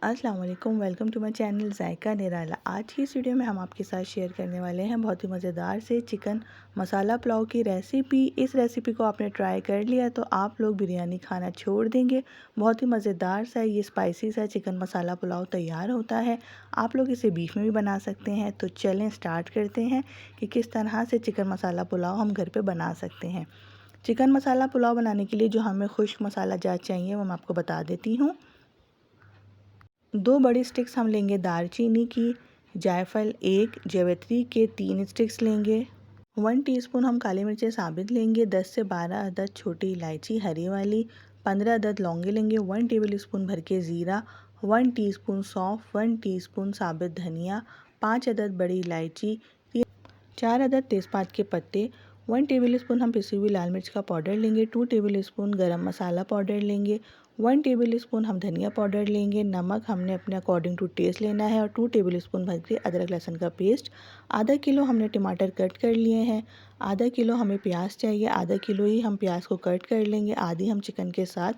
अस्सलाम वालेकुम, welcome to my channel जायका निराला। आज की इस वीडियो में हम आपके साथ शेयर करने वाले हैं बहुत ही मज़ेदार से चिकन मसाला पुलाव की रेसिपी। इस रेसिपी को आपने ट्राई कर लिया तो आप लोग बिरयानी खाना छोड़ देंगे। बहुत ही मज़ेदार सा ये स्पाइसी सा चिकन मसाला पुलाव तैयार होता है। आप लोग इसे बीफ में भी बना सकते हैं। तो चलें स्टार्ट करते हैं कि किस तरह से चिकन मसाला पुलाव हम घर पर बना सकते हैं। चिकन मसाला पुलाव बनाने के लिए जो हमें खुश्क मसाला जार चाहिए वो मैं आपको बता देती हूँ। 2 बड़ी स्टिक्स हम लेंगे दालचीनी की, जायफल 1, जावित्री के 3 स्टिक्स लेंगे। 1 टीस्पून हम काली मिर्चें साबित लेंगे। 10 से 12 अदद छोटी इलायची हरी वाली, 15 अदद लौंगे लेंगे। 1 टेबल स्पून भर के ज़ीरा, 1 टीस्पून सौंफ, 1 टीस्पून साबित धनिया, 5 अदद बड़ी इलायची, 4 अदद तेज़पात के पत्ते, 1 टेबल स्पून हम पिसी हुई लाल मिर्च का पाउडर लेंगे। 2 टेबल स्पून गरम मसाला पाउडर लेंगे। 1 टेबल स्पून हम धनिया पाउडर लेंगे। नमक हमने अपने अकॉर्डिंग टू टेस्ट लेना है। और 2 टेबल स्पून भर के अदरक लहसुन का पेस्ट। आधा किलो हमने टमाटर कट कर लिए हैं। आधा किलो हमें प्याज चाहिए। आधा किलो ही हम प्याज को कट कर लेंगे। आधी हम चिकन के साथ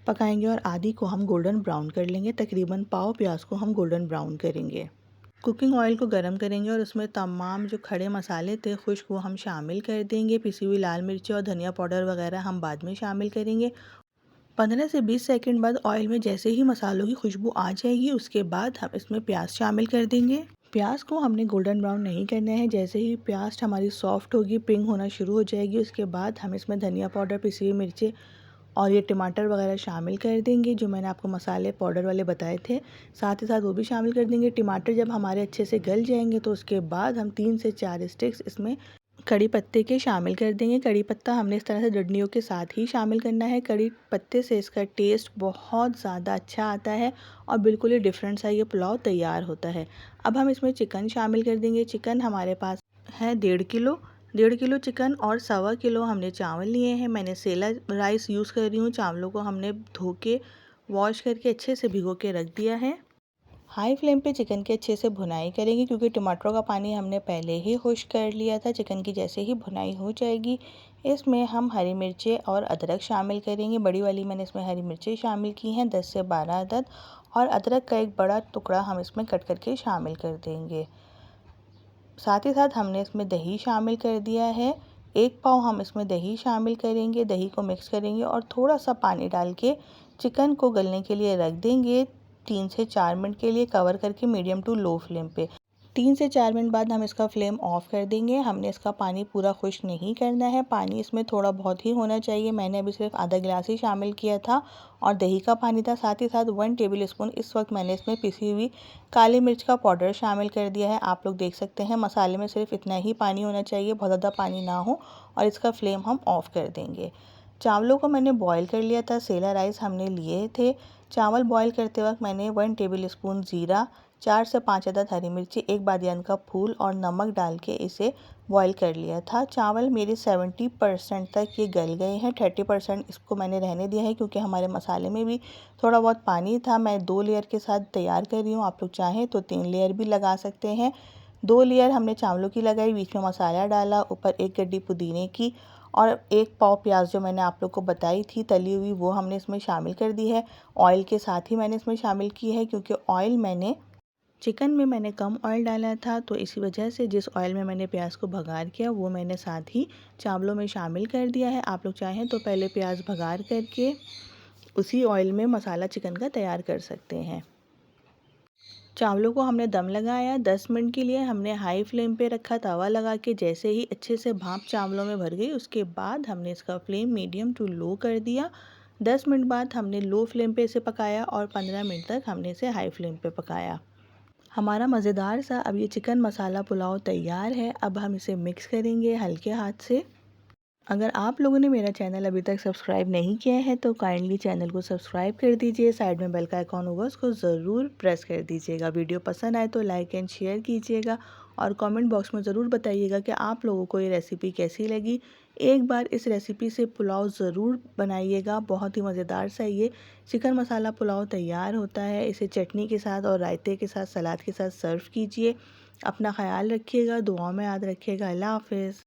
पकाएंगे और आधी को हम गोल्डन ब्राउन कर लेंगे। तकरीबन पाव प्याज को हम गोल्डन ब्राउन करेंगे। कुकिंग ऑयल को गरम करेंगे और उसमें तमाम जो खड़े मसाले थे खुश्क वो हम शामिल कर देंगे। पिसी हुई लाल मिर्ची और धनिया पाउडर वगैरह हम बाद में शामिल करेंगे। 15 से 20 सेकंड बाद ऑयल में जैसे ही मसालों की खुशबू आ जाएगी उसके बाद हम इसमें प्याज शामिल कर देंगे। प्याज को हमने गोल्डन ब्राउन नहीं करना है। जैसे ही प्याज हमारी सॉफ्ट होगी, पिंक होना शुरू हो जाएगी, उसके बाद हम इसमें धनिया पाउडर, पिसी हुई मिर्चें और ये टमाटर वगैरह शामिल कर देंगे जो मैंने आपको मसाले पाउडर वाले बताए थे। साथ ही साथ वो भी शामिल कर देंगे। टमाटर जब हमारे अच्छे से गल जाएंगे तो उसके बाद हम 3 से 4 स्टिक्स इसमें कड़ी पत्ते के शामिल कर देंगे। कड़ी पत्ता हमने इस तरह से डंडियों के साथ ही शामिल करना है। कड़ी पत्ते से इसका टेस्ट बहुत ज़्यादा अच्छा आता है और बिल्कुल ही डिफरेंट सा ये पुलाव तैयार होता है। अब हम इसमें चिकन शामिल कर देंगे। चिकन हमारे पास है 1.5 किलो चिकन और 1.25 किलो हमने चावल लिए हैं। मैंने सेला राइस यूज़ कर रही हूँ। चावलों को हमने धो के वॉश करके अच्छे से भिगो के रख दिया है। हाई फ्लेम पे चिकन की अच्छे से भुनाई करेंगे क्योंकि टमाटरों का पानी हमने पहले ही खुश्क कर लिया था। चिकन की जैसे ही भुनाई हो जाएगी इसमें हम हरी मिर्चें और अदरक शामिल करेंगे। बड़ी वाली मैंने इसमें हरी मिर्चें शामिल की हैं 10 से 12 अदद, और अदरक का एक बड़ा टुकड़ा हम इसमें कट करके शामिल कर देंगे। साथ ही साथ हमने इसमें दही शामिल कर दिया है। 1 पाव हम इसमें दही शामिल करेंगे। दही को मिक्स करेंगे और थोड़ा सा पानी डाल के चिकन को गलने के लिए रख देंगे। 3 से 4 मिनट के लिए कवर करके मीडियम टू लो फ्लेम पे। 3 से 4 मिनट बाद हम इसका फ्लेम ऑफ कर देंगे। हमने इसका पानी पूरा खुश्क नहीं करना है। पानी इसमें थोड़ा बहुत ही होना चाहिए। मैंने अभी सिर्फ आधा गिलास ही शामिल किया था और दही का पानी था। साथ ही साथ 1 टेबल स्पून इस वक्त मैंने इसमें पिसी हुई काली मिर्च का पाउडर शामिल कर दिया है। आप लोग देख सकते हैं मसाले में सिर्फ इतना ही पानी होना चाहिए, बहुत ज़्यादा पानी ना हो। और इसका फ्लेम हम ऑफ कर देंगे। चावलों को मैंने बॉईल कर लिया था। सेला राइस हमने लिए थे। चावल बॉईल करते वक्त मैंने 1 टेबल स्पून ज़ीरा, 4 से 5 अदद हरी मिर्ची, 1 बादियान का फूल और नमक डाल के इसे बॉईल कर लिया था। चावल मेरे 70% तक ये गल गए हैं। 30% इसको मैंने रहने दिया है क्योंकि हमारे मसाले में भी थोड़ा बहुत पानी था। मैं 2 लेयर के साथ तैयार कर रही हूँ। आप लोग चाहें तो 3 लेयर भी लगा सकते हैं। 2 लेयर हमने चावलों की लगाई, बीच में मसाला डाला, ऊपर 1 गड्डी पुदीने की और 1 पाव प्याज जो मैंने आप लोग को बताई थी तली हुई वो हमने इसमें शामिल कर दी है। ऑयल के साथ ही मैंने इसमें शामिल की है क्योंकि ऑयल चिकन में मैंने कम ऑयल डाला था, तो इसी वजह से जिस ऑयल में मैंने प्याज को भगार किया वो मैंने साथ ही चावलों में शामिल कर दिया है। आप लोग चाहें तो पहले प्याज भगार करके उसी ऑयल में मसाला चिकन का तैयार कर सकते हैं। चावलों को हमने दम लगाया। 10 मिनट के लिए हमने हाई फ्लेम पे रखा। तवा लगा के जैसे ही अच्छे से भाप चावलों में भर गई उसके बाद हमने इसका फ्लेम मीडियम टू लो कर दिया। 10 मिनट बाद हमने लो फ्लेम पे इसे पकाया और 15 मिनट तक हमने इसे हाई फ्लेम पे पकाया। हमारा मज़ेदार सा अब ये चिकन मसाला पुलाव तैयार है। अब हम इसे मिक्स करेंगे हल्के हाथ से। अगर आप लोगों ने मेरा चैनल अभी तक सब्सक्राइब नहीं किया है तो काइंडली चैनल को सब्सक्राइब कर दीजिए। साइड में बेल का आइकॉन होगा उसको ज़रूर प्रेस कर दीजिएगा। वीडियो पसंद आए तो लाइक एंड शेयर कीजिएगा और कमेंट बॉक्स में ज़रूर बताइएगा कि आप लोगों को ये रेसिपी कैसी लगी। एक बार इस रेसिपी से पुलाव ज़रूर बनाइएगा। बहुत ही मज़ेदार सा ये चिकन मसाला पुलाव तैयार होता है। इसे चटनी के साथ और रायते के साथ, सलाद के साथ सर्व कीजिए। अपना ख्याल रखिएगा, दुआओं में याद रखिएगा। अल्लाह हाफ़िज़।